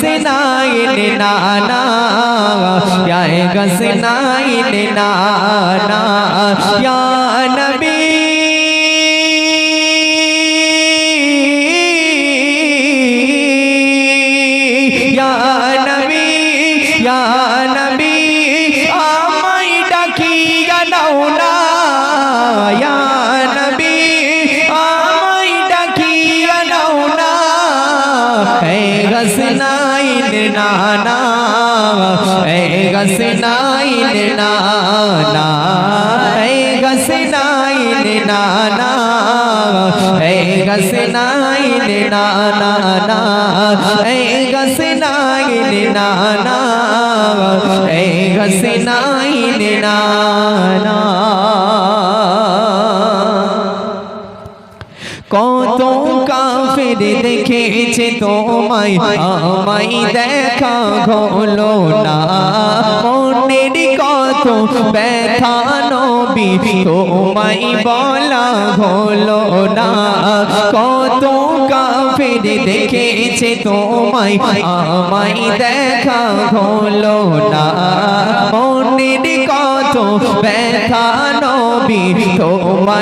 हसनैन नाना या हसनैन नाना या नबी या नबी या नबी आमाई डाकिया नाओ ना या नबी आमाई डाकिया नाओ ना ए हसनैन नाना ए हसनैन नाना ए हसनैन नाना ए हसनैन नाना ए हसनैन नाना ए हसनैन नाना কত কাফের দেখেছে তোমায় আমায় দেখা হলো না মনের কত ব্যথা নবী তোমায় বলা হলো না কত কাফের দেখেছে তোমায় আমায় দেখা হলো না মনের কত ব্যথা নবী তোমায়